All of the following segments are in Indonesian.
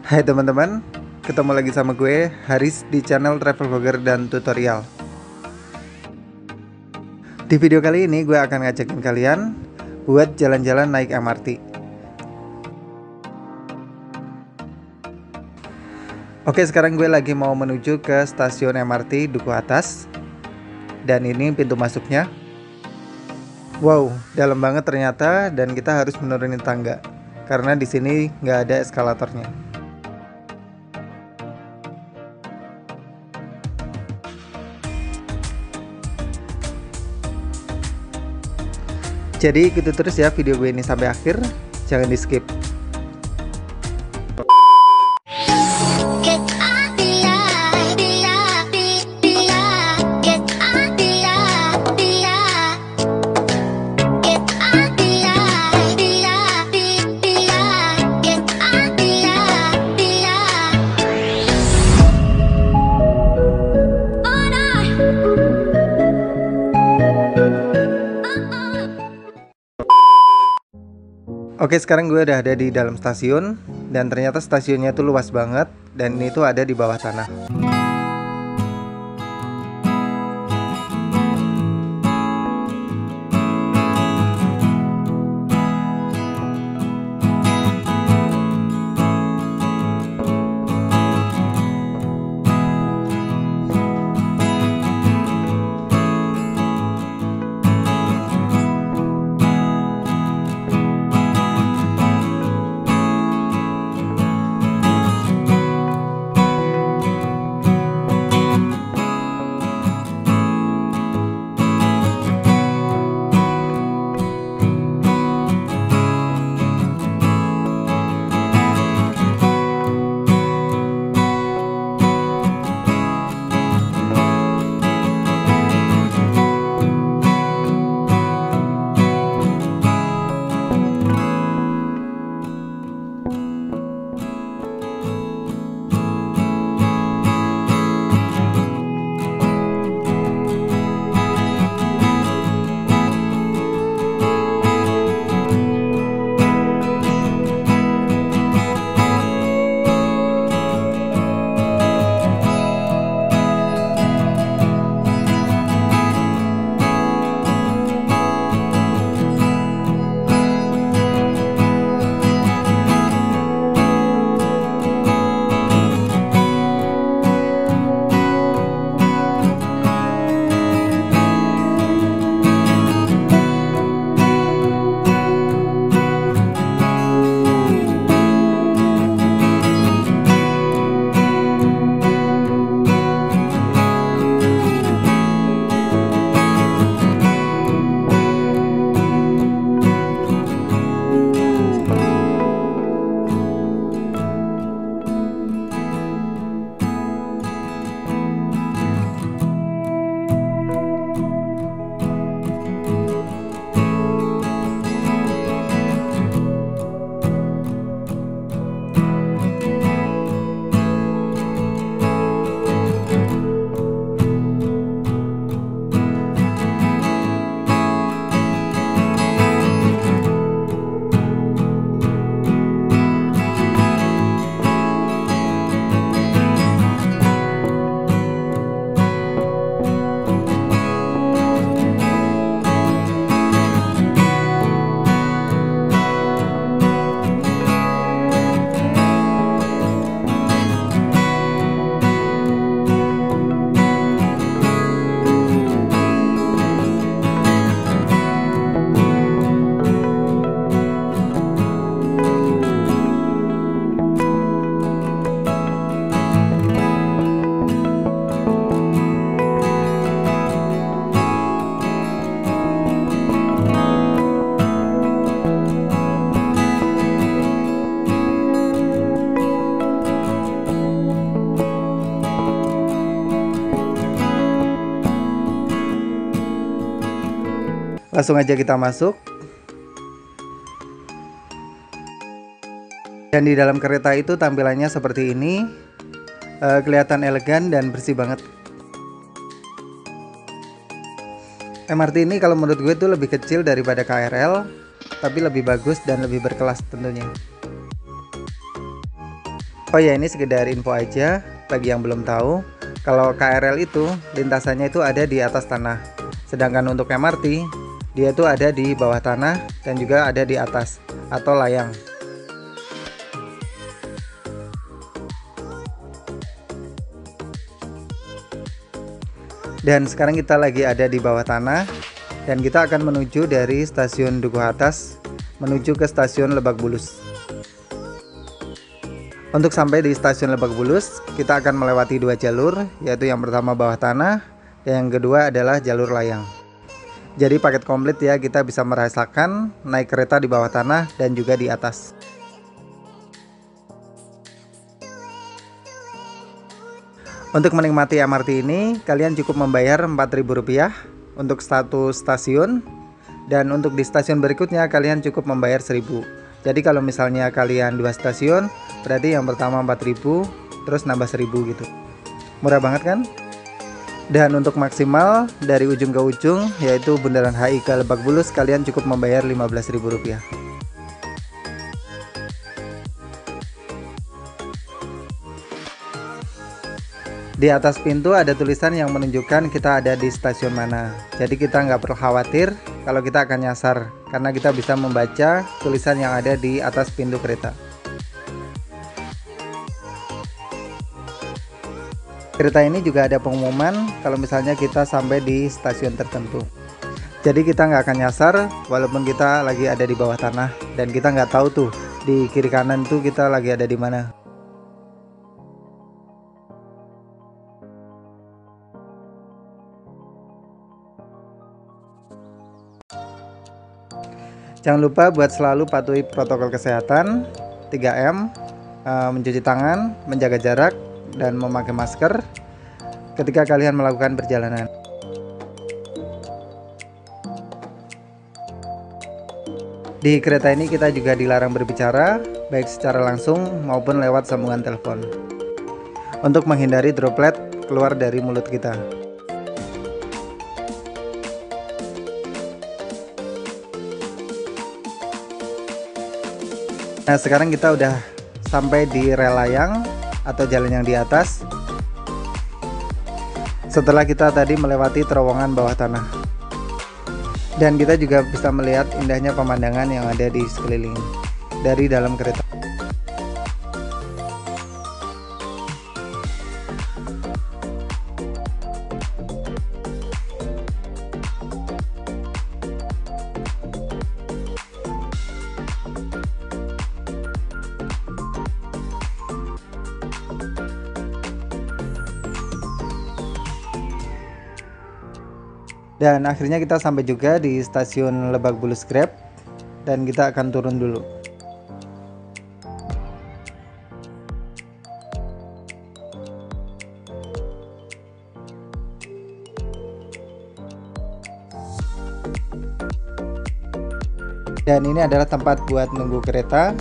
Hai teman-teman, ketemu lagi sama gue Haris di channel Travel Vlogger dan Tutorial. Di video kali ini gue akan ngajakin kalian buat jalan-jalan naik MRT. Oke, sekarang gue lagi mau menuju ke stasiun MRT Duku Atas. Dan ini pintu masuknya. Wow, dalam banget ternyata, dan kita harus menurunin tangga karena di sini nggak ada eskalatornya. Jadi ikuti terus ya video gue ini sampai akhir, jangan di skip. Oke, sekarang gue udah ada di dalam stasiun, dan ternyata stasiunnya tuh luas banget, dan ini tuh ada di bawah tanah. Langsung aja kita masuk. Dan di dalam kereta itu tampilannya seperti ini. Kelihatan elegan dan bersih banget. MRT ini kalau menurut gue tuh lebih kecil daripada KRL, tapi lebih bagus dan lebih berkelas tentunya. Oh ya, ini sekedar info aja bagi yang belum tahu. Kalau KRL itu lintasannya itu ada di atas tanah. Sedangkan untuk MRT dia itu ada di bawah tanah dan juga ada di atas atau layang. Dan sekarang kita lagi ada di bawah tanah dan kita akan menuju dari stasiun Dukuh Atas menuju ke stasiun Lebak Bulus. Untuk sampai di stasiun Lebak Bulus, kita akan melewati dua jalur, yaitu yang pertama bawah tanah dan yang kedua adalah jalur layang. Jadi paket komplit ya, kita bisa merasakan naik kereta di bawah tanah dan juga di atas. Untuk menikmati MRT ini, kalian cukup membayar Rp4.000 untuk satu stasiun, dan untuk di stasiun berikutnya kalian cukup membayar 1.000. Jadi kalau misalnya kalian 2 stasiun, berarti yang pertama 4.000, terus nambah 1.000 gitu. Murah banget kan? Dan untuk maksimal dari ujung ke ujung, yaitu Bundaran HI ke Lebak Bulus, kalian cukup membayar Rp15.000. Di atas pintu ada tulisan yang menunjukkan kita ada di stasiun mana. Jadi kita nggak perlu khawatir kalau kita akan nyasar, karena kita bisa membaca tulisan yang ada di atas pintu kereta. Kereta ini juga ada pengumuman kalau misalnya kita sampai di stasiun tertentu. Jadi kita nggak akan nyasar walaupun kita lagi ada di bawah tanah dan kita nggak tahu tuh di kiri kanan tuh kita lagi ada di mana. Jangan lupa buat selalu patuhi protokol kesehatan 3M, mencuci tangan, menjaga jarak, dan memakai masker ketika kalian melakukan perjalanan. Di kereta ini kita juga dilarang berbicara, baik secara langsung maupun lewat sambungan telepon, untuk menghindari droplet keluar dari mulut kita. Nah, sekarang kita udah sampai di rel layang atau jalan yang di atas. Setelah kita tadi melewati terowongan bawah tanah. Dan kita juga bisa melihat indahnya pemandangan yang ada di sekeliling dari dalam kereta. Dan akhirnya kita sampai juga di stasiun Lebak Bulus Grab dan kita akan turun dulu. Dan ini adalah tempat buat nunggu kereta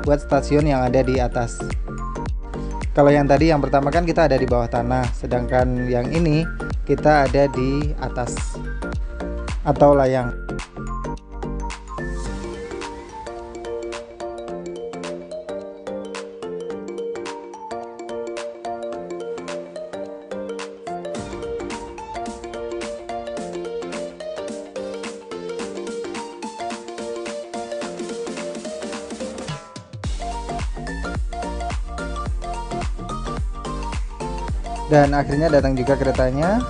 buat stasiun yang ada di atas. Kalau yang tadi yang pertama kan kita ada di bawah tanah, sedangkan yang ini kita ada di atas atau layang. Dan akhirnya datang juga keretanya.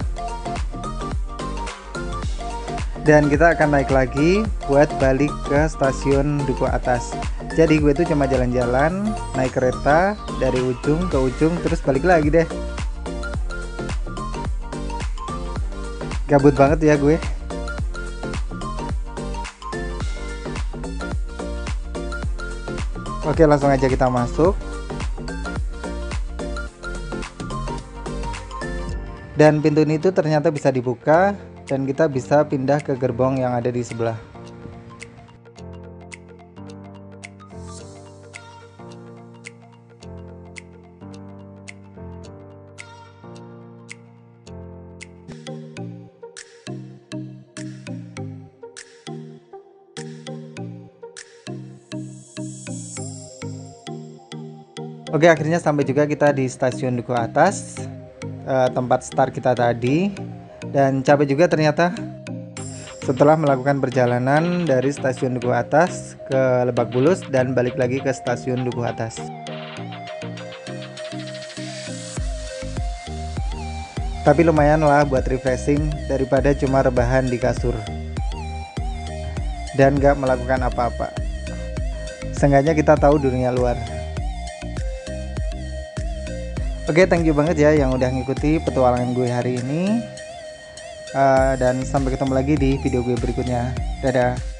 Dan kita akan naik lagi buat balik ke stasiun Dukuh Atas. Jadi gue tuh cuma jalan-jalan naik kereta dari ujung ke ujung terus balik lagi deh. Gabut banget ya gue. Oke, langsung aja kita masuk. Dan pintu ini tuh ternyata bisa dibuka dan kita bisa pindah ke gerbong yang ada di sebelah. Oke, akhirnya sampai juga kita di stasiun Duku Atas, tempat start kita tadi. Dan capek juga ternyata setelah melakukan perjalanan dari stasiun Duku Atas ke Lebak Bulus dan balik lagi ke stasiun Duku Atas. Tapi lumayan lah buat refreshing daripada cuma rebahan di kasur dan gak melakukan apa-apa. Seenggaknya kita tahu dunia luar. Oke, thank you banget ya yang udah ngikuti petualangan gue hari ini. Dan sampai ketemu lagi di video gue berikutnya. Dadah.